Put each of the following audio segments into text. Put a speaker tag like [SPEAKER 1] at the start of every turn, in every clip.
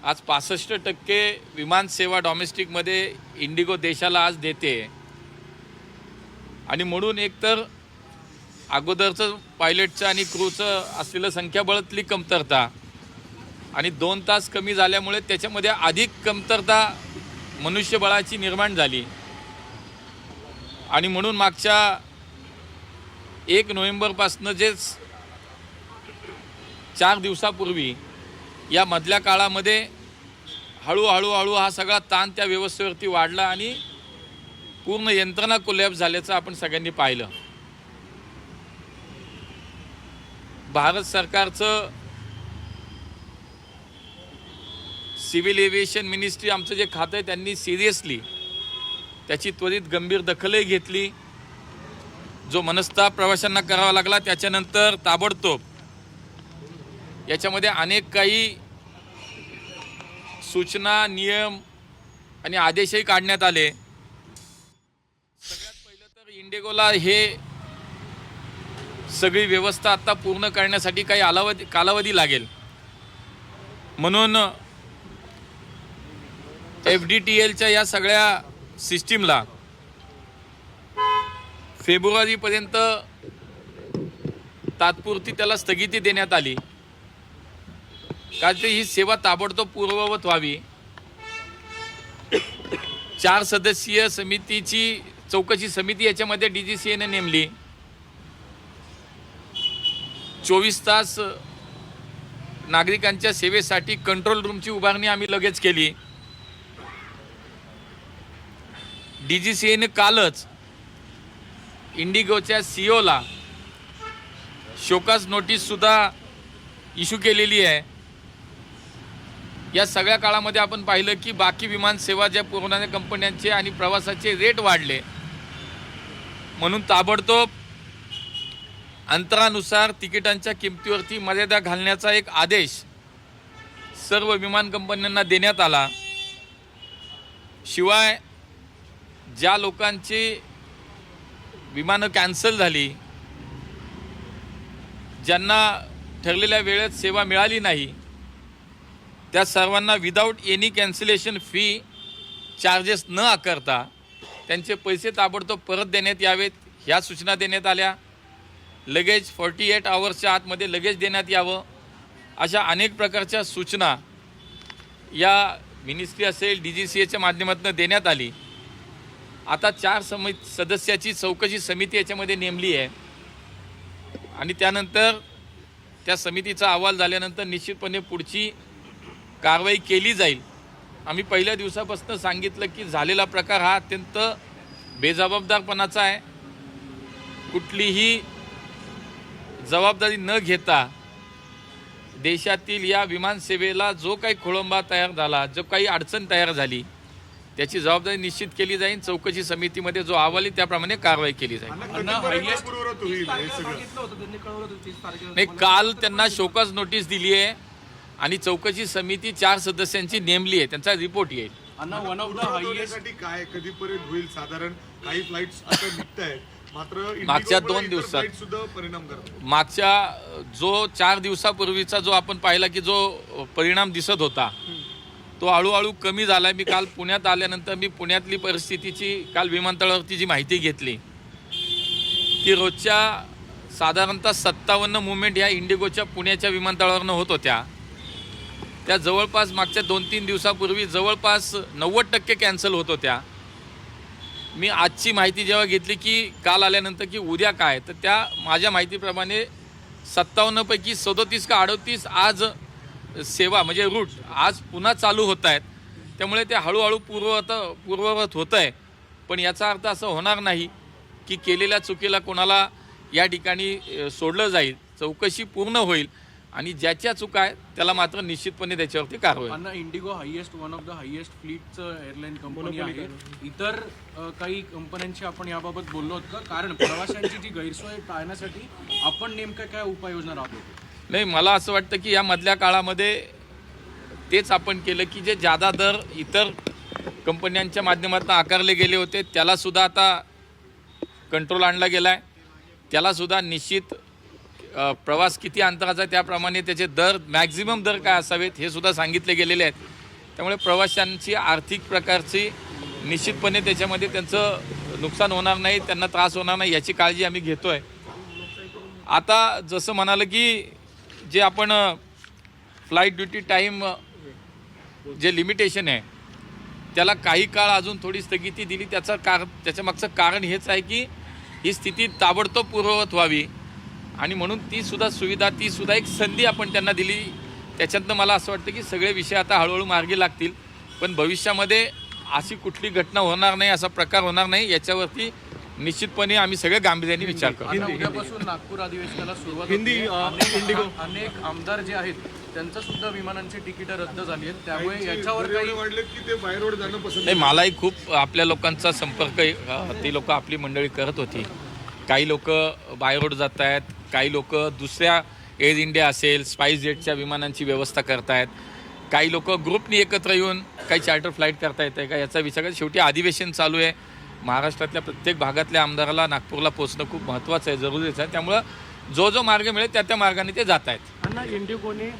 [SPEAKER 1] आज 65% विमानसेवा डॉमेस्टिकमध्ये इंडिगो देशाला आज देते आणि म्हणून एकतर अगोदरचं पायलटचं आणि क्रूचं असलेलं संख्याबळातली कमतरता आणि 2 तास कमी झाल्यामुळे त्याच्यामध्ये अधिक कमतरता मनुष्यबळाची निर्माण झाली आणि म्हणून मागच्या 1 नोव्हेंबरपासून जे 4 दिवसापूर्वी या मधल्या काळामध्ये हळूहळू हा सगळा ताण त्या व्यवस्थेवरती वाढला आणि पूर्ण यंत्रणा कोलॅप्स झाल्याचं आपण सगळ्यांनी पाहिलं। भारत सरकारचं सिव्हिल एव्हिएशन मिनिस्ट्री आमचं जे खातं आहे त्यांनी सिरियसली त्याची त्वरित गंभीर दखलही घेतली। जो मनस्ताप प्रवाशांना करावा लागला त्याच्यानंतर ताबडतोब याच्यामध्ये अनेक काही सूचना, नियम आणि आदेशही काढण्यात आले। सगळ्यात पहिलं तर इंडिगोला हे सगळी व्यवस्था आता पूर्ण करण्यासाठी काही कालावधी लागेल, म्हणून FDTLच्या या सगळ्या सिस्टीमला फेब्रुवारीपर्यंत तात्पुरती त्याला स्थगिती देण्यात आली, कारण ही सेवा ताबडतोब पूर्ववत व्हावी। 4 सदस्यीय समितीची चौकशी समिती याच्यामध्ये DGCAने नेमली। 24 तास नागरिकांच्या सेवेसाठी कंट्रोल रूमची उभारणी आम्ही लगेच केली। DGCAने कालच इंडिगोच्या CEOला शोकास नोटीससुद्धा इश्यू केलेली आहे। या सगळ्या काळामध्ये आपण पाहिलं की बाकी विमानसेवा ज्या पुरवणाऱ्या कंपन्यांचे आणि प्रवासाचे रेट वाढले, म्हणून ताबडतोब अंतरानुसार तिकिटांच्या किमतीवरती मर्यादा घालण्याचा एक आदेश सर्व विमान कंपन्यांना देण्यात आला। शिवाय ज्या लोकांची विमानं कॅन्सल झाली, ज्यांना ठरलेल्या वेळेत सेवा मिळाली नाही, त्या सर्वांना without any cancellation fee charges न आकारता त्यांचे पैसे ताबडतोब परत देण्यात यावेत ह्या सूचना देण्यात आल्या। लगेच 48 आवर्सच्या आतमध्ये लगेच देण्यात यावं अशा अनेक प्रकारच्या सूचना या मिनिस्ट्री असेल DGCAच्या माध्यमातून देण्यात आली। आता 4 सदस्याची चौकशी समिती याच्यामध्ये नेमली आहे आणि त्यानंतर त्या समितीचा अहवाल झाल्यानंतर निश्चितपणे पुढची कारवाई केली जाईल। आम्ही पहिल्या दिवसापासून सांगितलं की झालेला प्रकार हा अत्यंत बेजबाबदारपणाचा आहे। कुठलीही जबाबदारी न घेता देशातील या विमानसेवेला जो काही खोळंबा तयार झाला, जो काही अडचण तयार झाली, त्याची जबाबदारी निश्चित केली जाईल। चौकशी समितीमध्ये जो अहवाल आहे त्याप्रमाणे कारवाई केली जाईल। नाही, काल त्यांना शोकॉज नोटीस दिली आहे आणि चौकशी समिती 4 सदस्यांची नेमली आहे, त्यांचा रिपोर्ट येईल।
[SPEAKER 2] वन ऑफ द हायएस्ट काय कधीपर्यंत होईल? साधारण काही फ्लाइट्स आता निघत आहेत, मात्र
[SPEAKER 1] मागच्या 2 दिवसात
[SPEAKER 2] सुद्धा परिणाम करतात।
[SPEAKER 1] मागच्या जो 4 दिवसापूर्वीचा जो आपण पाहिला की जो परिणाम दिसत होता तो हळूहळू कमी झाला। मी काल पुण्यात आल्यानंतर मी पुण्यातली परिस्थितीची काल विमानतळावरती जी माहिती घेतली की रोजच्या साधारणतः 57 मुवमेंट ह्या इंडिगोच्या पुण्याच्या विमानतळावरनं होत होत्या, त्या जवळपास मागच्या 2-3 दिवसापूर्वी जवळपास 90% कॅन्सल होत होत्या। मी आजची माहिती जेव्हा घेतली की काल आल्यानंतर की उद्या काय, तर त्या माझ्या माहितीप्रमाणे 57 पैकी 37 का 38 आज सेवा म्हणजे रूट आज पुन्हा चालू होत आहेत। त्यामुळे ते हळूहळू पूर्ववत होतं आहे, पण याचा अर्थ असं होणार नाही की केलेल्या चुकीला कोणाला या ठिकाणी सोडलं जाईल। चौकशी पूर्ण होईल आणि ज्याच्या चुका आहेत त्याला मात्र निश्चितपणे त्याच्यावरती कारवाई होईल।
[SPEAKER 3] Indigo one of the highest फ्लीटचं एअरलाईन कंपनी आहे। इतर काही कंपन्यांशी आपण याबाबत बोललो होतो का? कारण प्रवाशांची जी गैरसोय टाळण्यासाठी आपण नेमक्या काय उपाययोजना राबवतो?
[SPEAKER 1] नाही, मला असं वाटतं की या मधल्या काळामध्ये तेच आपण केलं की जे जादा दर इतर कंपन्यांच्या माध्यमातून आकारले गेले होते त्यालासुद्धा आता कंट्रोल आणला गेला आहे, त्यालासुद्धा निश्चित प्रवास किती अंतराचा त्याप्रमाणे त्याचे दर मॅक्झिमम दर काय असावेत हे सुद्धा सांगितले गेलेले आहेत. त्यामुळे प्रवाशांची आर्थिक प्रकारची निश्चितपणे त्याच्यामध्ये त्यांचं नुकसान होणार नाही, त्यांना त्रास होणार नाही याची काळजी आम्ही घेतो आहे. आता जसं म्हणालं की जे आपण फ्लाईट ड्युटी टाईम जे लिमिटेशन आहे त्याला काही काळ अजून थोडी स्थगिती दिली. त्याच्या मागचं कारण हेच आहे की ही स्थिती ताबडतोब पूर्ववत व्हावी आणि म्हणून ती सुद्धा एक संधी आपण त्यांना दिली. त्याच्यातनं मला असं वाटतं की सगळे विषय आता हळूहळू मार्गी लागतील, पण भविष्यामध्ये अशी कुठली घटना होणार नाही, असा प्रकार होणार नाही याच्यावरती निश्चितपणे आम्ही सगळे गांभीर्याने विचार करू.
[SPEAKER 3] आता उद्यापासून नागपूर अधिवेशनाला सुरुवात होते. अनेक आमदार जे आहेत त्यांचं सुद्धा विमानांची तिकीट रद्द झाली आहेत, त्यामुळे याच्यावर काही
[SPEAKER 2] वाटलं की ते बाय रोड जाणं पसंत
[SPEAKER 1] नाही, मलाही खूप आपल्या लोकांचा संपर्क ती लोक आपली मंडळी करत होती. काही लोक बाय रोड जात आहेत, काही लोक दुसऱ्या एअर इंडिया असेल स्पाइस जेटच्या विमानांची व्यवस्था करतायत, काही लोक ग्रुपनी एकत्र येऊन काही चार्टर फ्लाईट करता येते का याचा विचार करत. शेवटी अधिवेशन चालू आहे. महाराष्ट्रातल्या प्रत्येक भागातल्या आमदाराला नागपूरला पोहोचणं खूप महत्त्वाचं आहे, जरुरीचं आहे. त्यामुळं जो मार्ग मिळेल त्या मार्गाने ते जात आहेत.
[SPEAKER 4] अण्णा, इंडिगोने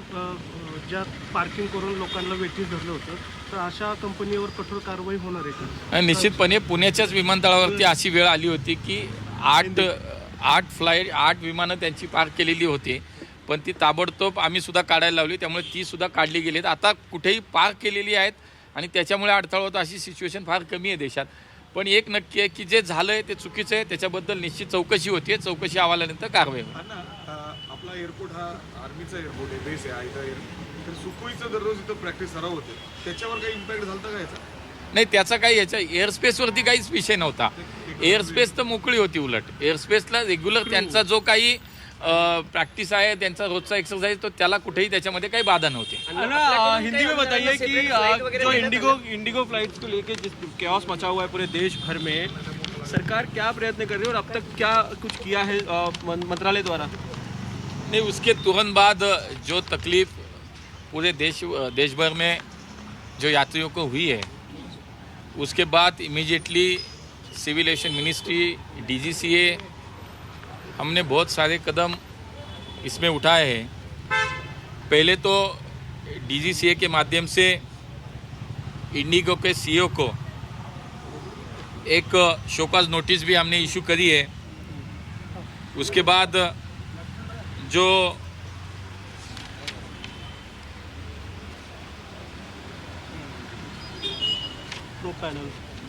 [SPEAKER 4] ज्या पार्किंग करून लोकांना वेठीस धरलं होतं, तर अशा कंपनीवर कठोर कारवाई होणार आहे का?
[SPEAKER 1] आणि निश्चितपणे पुण्याच्याच विमानतळावरती अशी वेळ आली होती की 8 विमानं त्यांची पार्क केलेली होती, पण ती ताबडतोब आम्ही सुद्धा काढायला लावली. त्यामुळे ती सुद्धा काढली गेली. आता कुठेही पार्क केलेली आहेत आणि त्याच्यामुळे अडथळा होता अशी सिच्युएशन फार कमी आहे देशात. पण एक नक्की आहे की जे झालं आहे ते चुकीचं आहे, त्याच्याबद्दल निश्चित चौकशी होती. चौकशी अहवालानंतर कारवाई होईल.
[SPEAKER 2] आपला एअरपोर्ट हा आर्मीचा एअरपोर्ट आहे, बेस आहे आयता एअरपोर्ट. तर सुखोईचं दररोज इथं प्रॅक्टिस सराव होते, त्याच्यावर काही इम्पॅक्ट झाला का याचा?
[SPEAKER 1] नाही, त्याचा काही याच्या एअरस्पेसवरती काहीच विषय नव्हता. एअरस्पेस तर मोकळी होती. उलट एअरस्पेसला रेग्युलर त्यांचा जो काही प्रैक्टिस है, त्यांचा रोजचा एक्सरसाइज, तो त्याला कुठेही त्याच्यामध्ये काही बाधा नव्हती.
[SPEAKER 5] हिंदी में बताइए कि जो इंडिगो फ्लाइट्स को लेके जिस कैओस मचा हुआ है पूरे देश भर में, सरकार क्या प्रयत्न कर रही है और अब तक क्या कुछ किया है मंत्रालय द्वारा?
[SPEAKER 1] नहीं, उसके तुरंत बाद जो तकलीफ पूरे देश भर में जो यात्रियों को हुई है, उसके बाद immediately civil aviation ministry, DGCA, हमने बहुत सारे कदम इसमें उठाए हैं. पहले तो DGCA के माध्यम से इंडिगो के CEO को एक शोकॉज नोटिस भी हमने इशू करी है. उसके बाद जो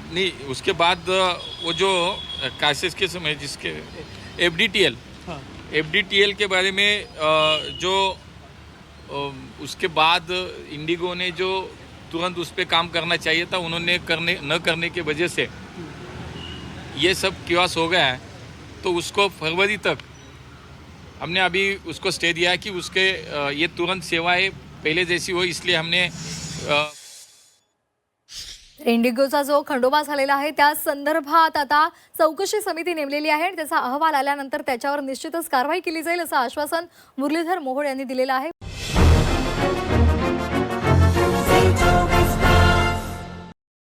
[SPEAKER 1] नहीं, उसके बाद वो जो क्राइसिस के समय जिसके FDTL के बारे में जो उसके बाद इंडिगो ने जो तुरंत उस पर काम करना चाहिए था, उन्होंने न करने की वजह से ये सब कियास हो गया है. तो उसको फरवरी तक हमने अभी उसको स्टे दिया है कि उसके ये तुरंत सेवाएं पहले जैसी हो, इसलिए हमने
[SPEAKER 6] इंडिगोचा जो खंडोबा झालेला आहे त्या संदर्भात आता चौकशी समिती नेमलेली आहे आणि त्याचा अहवाल आल्यानंतर त्याच्यावर निश्चितच कारवाई केली जाईल असं आश्वासन मुरलीधर मोहोळ यांनी दिलेलं आहे.